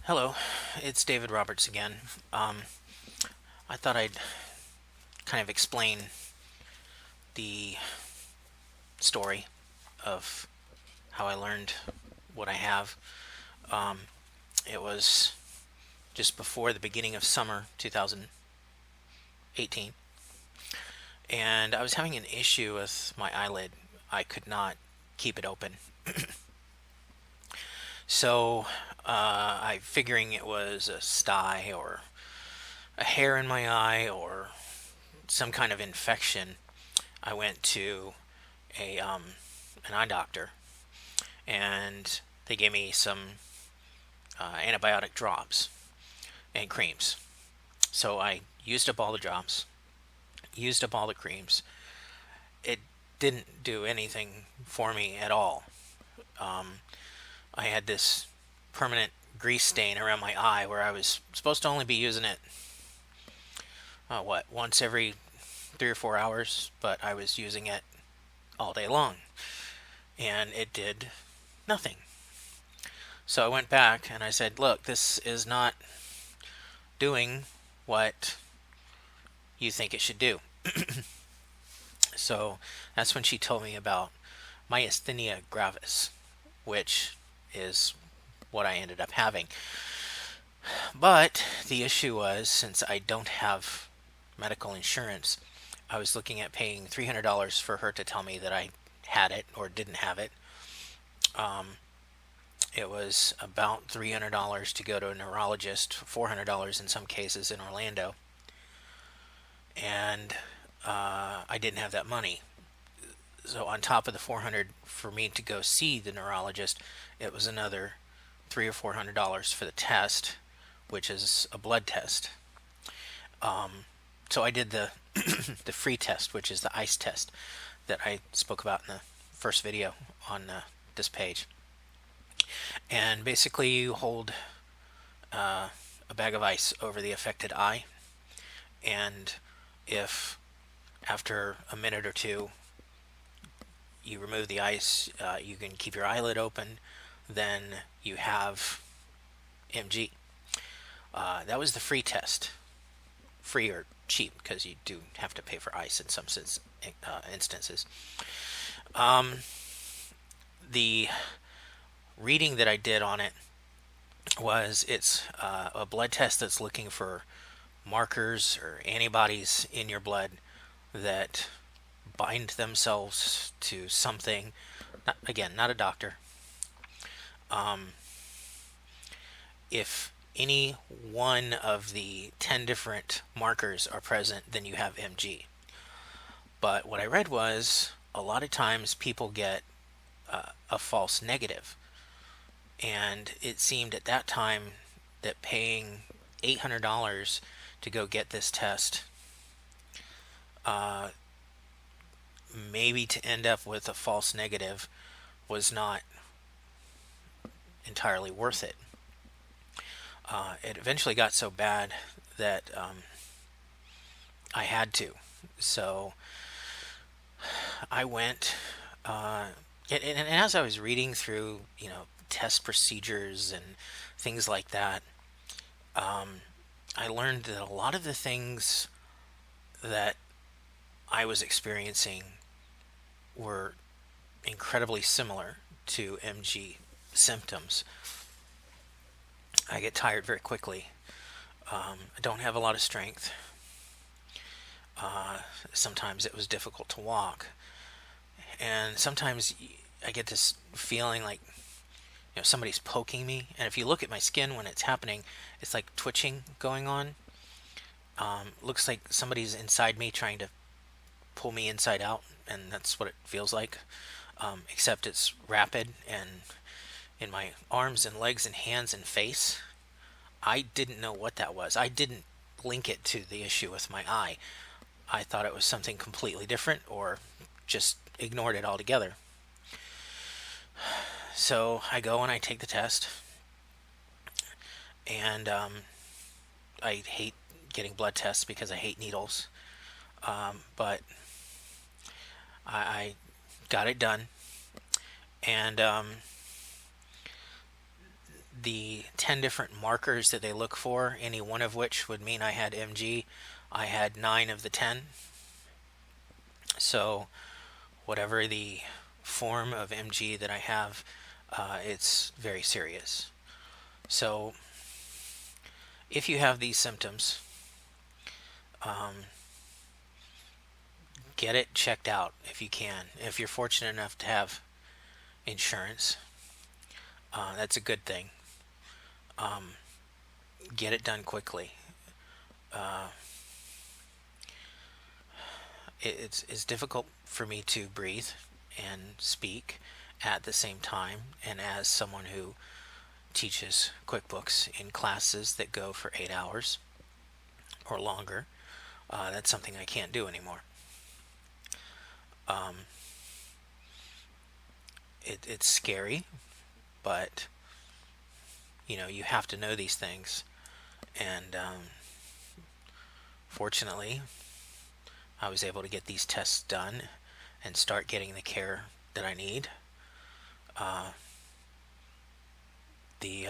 Hello, it's David Roberts again. Um, I thought I'd kind of explain the story of how I learned what I have. Um, it was just before the beginning of summer 2018, and I was having an issue with my eyelid. I could not keep it open. So, I figuring it was a sty or a hair in my eye or some kind of infection. I went to a an eye doctor, and they gave me some antibiotic drops and creams. So I used up all the drops, used up all the creams. It didn't do anything for me at all. Um, I had this permanent grease stain around my eye where I was supposed to only be using it, once every 3 or 4 hours, but I was using it all day long, and it did nothing. So I went back and I said, look, this is not doing what you think it should do. So that's when she told me about Myasthenia Gravis, which is what I ended up having. But the issue was, since I don't have medical insurance, I was looking at paying $300 for her to tell me that I had it or didn't have it. Um, it was about $300 to go to a neurologist, $400 in some cases in Orlando, and I didn't have that money. So on top of the 400 for me to go see the neurologist, it was another $300 or $400 for the test, which is a blood test. So I did the the free test, which is the ice test that I spoke about in the first video on this page. And basically, you hold a bag of ice over the affected eye, and if after a minute or two you remove the ice, you can keep your eyelid open, then you have MG. That was the free test. Free or cheap, because you do have to pay for ice in some instances. The reading that I did on it was it's a blood test that's looking for markers or antibodies in your blood that bind themselves to something. Again, not a doctor. If any one of the 10 different markers are present, then you have MG. But what I read was a lot of times people get a false negative. And it seemed at that time that paying $800 to go get this test, maybe to end up with a false negative, was not entirely worth it. It eventually got so bad that I had to. So I went, and as I was reading through, test procedures and things like that, I learned that a lot of the things that I was experiencing were incredibly similar to MG symptoms. I get tired very quickly. I don't have a lot of strength. Sometimes it was difficult to walk. And sometimes I get this feeling like somebody's poking me. And if you look at my skin when it's happening, it's like twitching going on. Looks like somebody's inside me trying to pull me inside out, and that's what it feels like. Except it's rapid, and in my arms and legs and hands and face. I didn't know what that was. I didn't link it to the issue with my eye. I thought it was something completely different, or just ignored it altogether. So I go and I take the test, and I hate getting blood tests because I hate needles. But I got it done, and the 10 different markers that they look for, any one of which would mean I had MG. I had 9 of the 10. So whatever the form of MG that I have, it's very serious. So if you have these symptoms, get it checked out if you can. If you're fortunate enough to have insurance, that's a good thing. Get it done quickly. It's difficult for me to breathe and speak at the same time, and as someone who teaches QuickBooks in classes that go for 8 hours or longer, that's something I can't do anymore. It's scary, but you have to know these things, and fortunately I was able to get these tests done and start getting the care that I need. The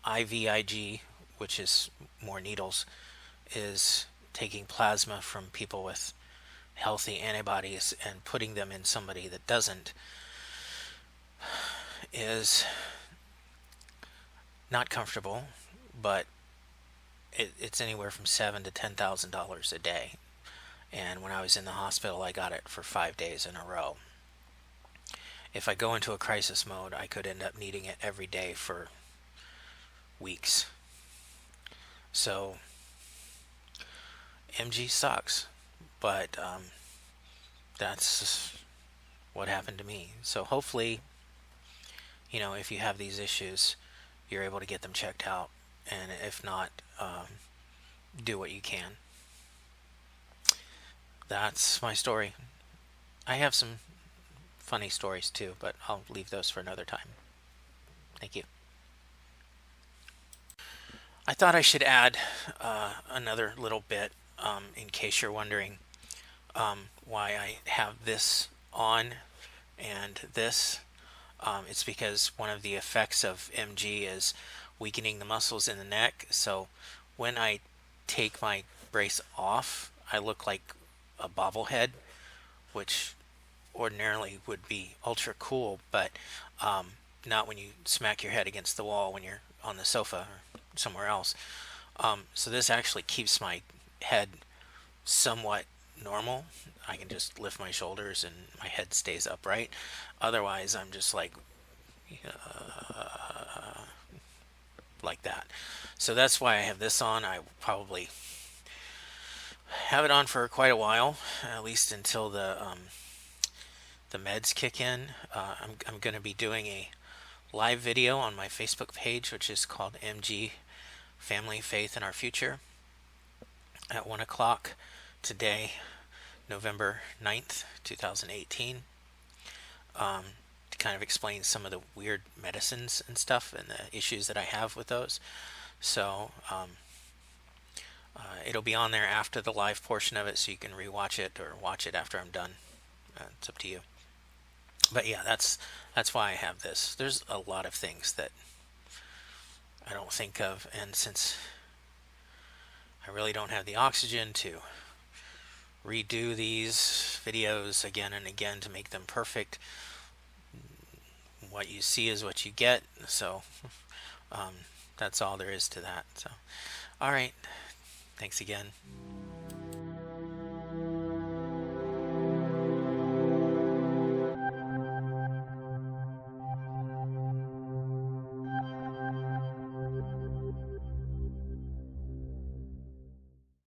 IVIG, which is more needles, is taking plasma from people with healthy antibodies and putting them in somebody that doesn't, is not comfortable, but it's anywhere from $7,000 to $10,000 a day. And when I was in the hospital, I got it for 5 days in a row. If I go into a crisis mode, I could end up needing it every day for weeks. So MG sucks, but that's what happened to me. So hopefully, if you have these issues, you're able to get them checked out, and if not, do what you can. That's my story. I have some funny stories too, but I'll leave those for another time. Thank you. I thought I should add another little bit, in case you're wondering why I have this on and this. It's because one of the effects of MG is weakening the muscles in the neck. So when I take my brace off, I look like a bobblehead, which ordinarily would be ultra cool, but not when you smack your head against the wall when you're on the sofa or somewhere else. So this actually keeps my head somewhat normal. I can just lift my shoulders and my head stays upright. Otherwise, I'm just like that. So that's why I have this on. I probably have it on for quite a while, at least until the meds kick in. I'm going to be doing a live video on my Facebook page, which is called MG Family, Faith, and Our Future, at 1 o'clock today, November 9th, 2018, to kind of explain some of the weird medicines and stuff and the issues that I have with those. So it'll be on there after the live portion of it, so you can rewatch it or watch it after I'm done. It's up to you. But yeah, that's why I have this. There's a lot of things that I don't think of, and since I really don't have the oxygen to redo these videos again and again to make them perfect, what you see is what you get. So that's all there is to that. So all right, thanks again.